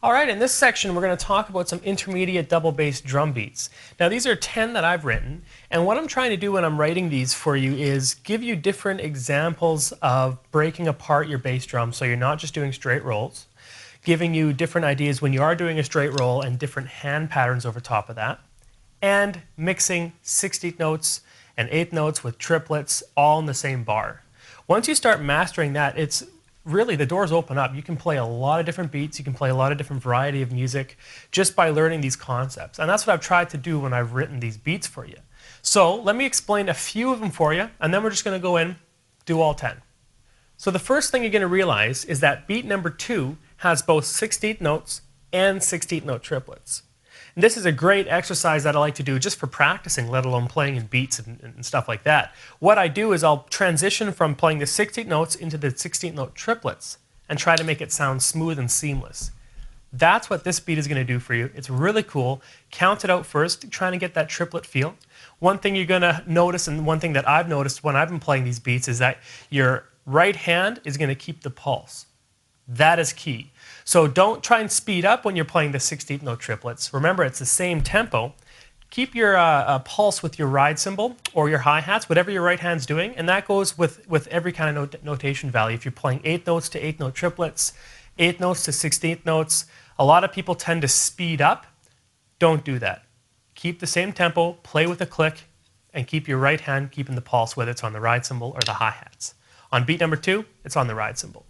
All right, in this section, we're going to talk about some intermediate double bass drum beats. Now, these are 10 that I've written, and what I'm trying to do when I'm writing these for you is give you different examples of breaking apart your bass drum so you're not just doing straight rolls, giving you different ideas when you are doing a straight roll and different hand patterns over top of that, and mixing 16th notes and 8th notes with triplets all in the same bar. Once you start mastering that, it's really, the doors open up. You can play a lot of different beats. You can play a lot of different variety of music just by learning these concepts. And that's what I've tried to do when I've written these beats for you. So let me explain a few of them for you, and then we're just going to go in, do all 10. So the first thing you're going to realize is that beat number 2 has both 16th notes and 16th note triplets. And this is a great exercise that I like to do just for practicing, let alone playing in beats and stuff like that. What I do is I'll transition from playing the 16th notes into the 16th note triplets and try to make it sound smooth and seamless. That's what this beat is going to do for you. It's really cool. Count it out first, trying to get that triplet feel. One thing you're going to notice, and one thing that I've noticed when I've been playing these beats, is that your right hand is going to keep the pulse. That is key. So don't try and speed up when you're playing the 16th note triplets. Remember, it's the same tempo. Keep your pulse with your ride cymbal or your hi-hats, whatever your right hand's doing, and that goes with every kind of notation value. If you're playing 8th notes to 8th note triplets, 8th notes to 16th notes, a lot of people tend to speed up. Don't do that. Keep the same tempo, play with a click, and keep your right hand keeping the pulse, whether it's on the ride cymbal or the hi-hats. On beat number 2, it's on the ride cymbal.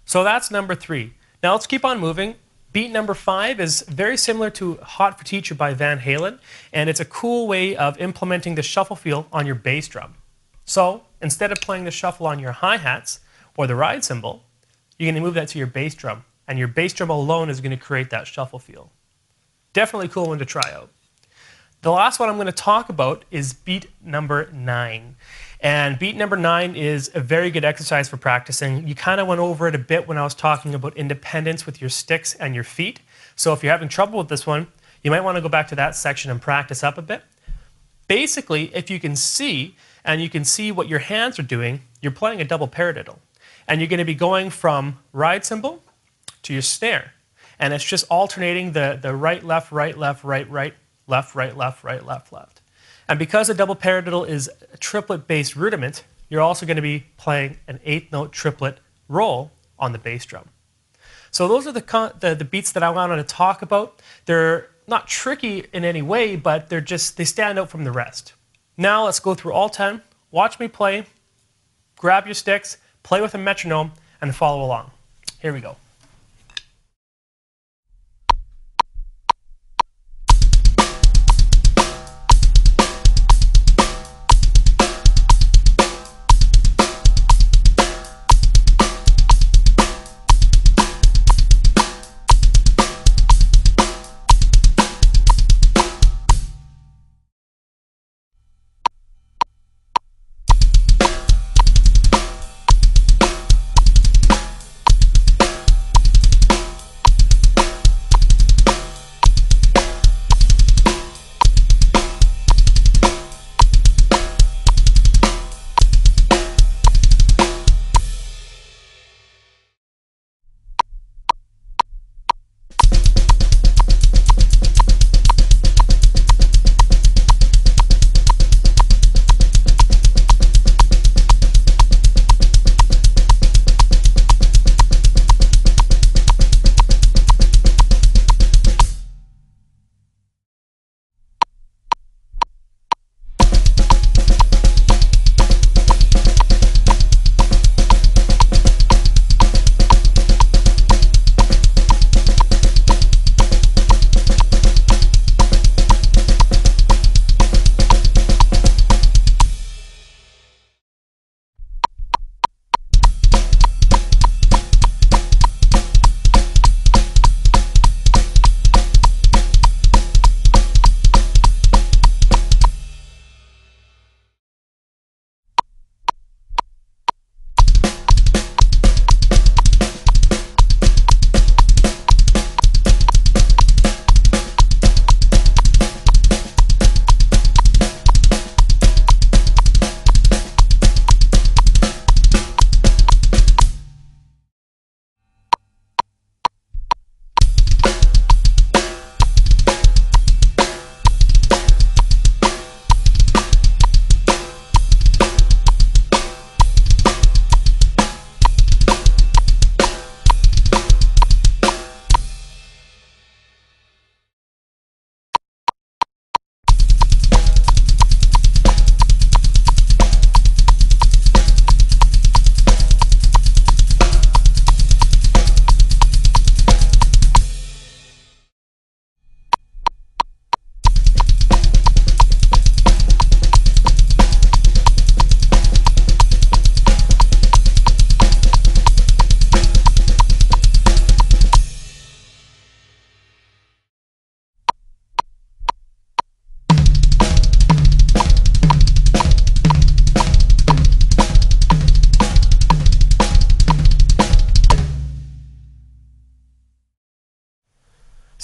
So that's number 3. Now let's keep on moving. Beat number 5 is very similar to Hot for Teacher by Van Halen, and it's a cool way of implementing the shuffle feel on your bass drum. So instead of playing the shuffle on your hi-hats or the ride cymbal, you're going to move that to your bass drum, and your bass drum alone is going to create that shuffle feel. Definitely a cool one to try out. The last one I'm going to talk about is beat number 9. And beat number 9 is a very good exercise for practicing. You kind of went over it a bit when I was talking about independence with your sticks and your feet. So if you're having trouble with this one, you might want to go back to that section and practice up a bit. Basically, if you can see, and you can see what your hands are doing, you're playing a double paradiddle. And you're going to be going from ride cymbal to your snare. And it's just alternating the right, left, right, left, right, right, left, right, left, right, left, left. And because a double paradiddle is a triplet-based rudiment, you're also going to be playing an 8th note triplet roll on the bass drum. So those are the beats that I wanted to talk about. They're not tricky in any way, but they stand out from the rest. Now let's go through all 10. Watch me play, grab your sticks, play with a metronome, and follow along. Here we go.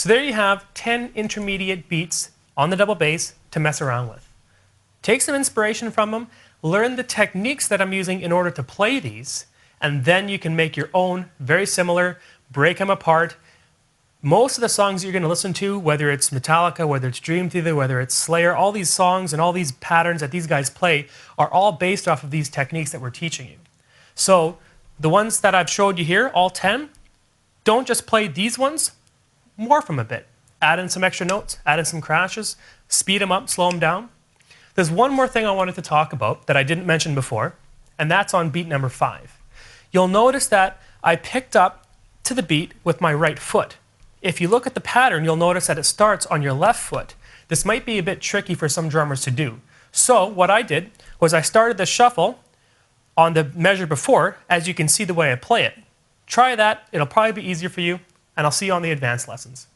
So there you have 10 intermediate beats on the double bass to mess around with. Take some inspiration from them, learn the techniques that I'm using in order to play these, and then you can make your own, very similar, break them apart. Most of the songs you're going to listen to, whether it's Metallica, whether it's Dream Theater, whether it's Slayer, all these songs and all these patterns that these guys play are all based off of these techniques that we're teaching you. So the ones that I've showed you here, all 10, don't just play these ones, morph them a bit. Add in some extra notes, add in some crashes, speed them up, slow them down. There's one more thing I wanted to talk about that I didn't mention before, and that's on beat number 5. You'll notice that I picked up to the beat with my right foot. If you look at the pattern, you'll notice that it starts on your left foot. This might be a bit tricky for some drummers to do. So what I did was I started the shuffle on the measure before, as you can see the way I play it. Try that, it'll probably be easier for you, and I'll see you on the advanced lessons.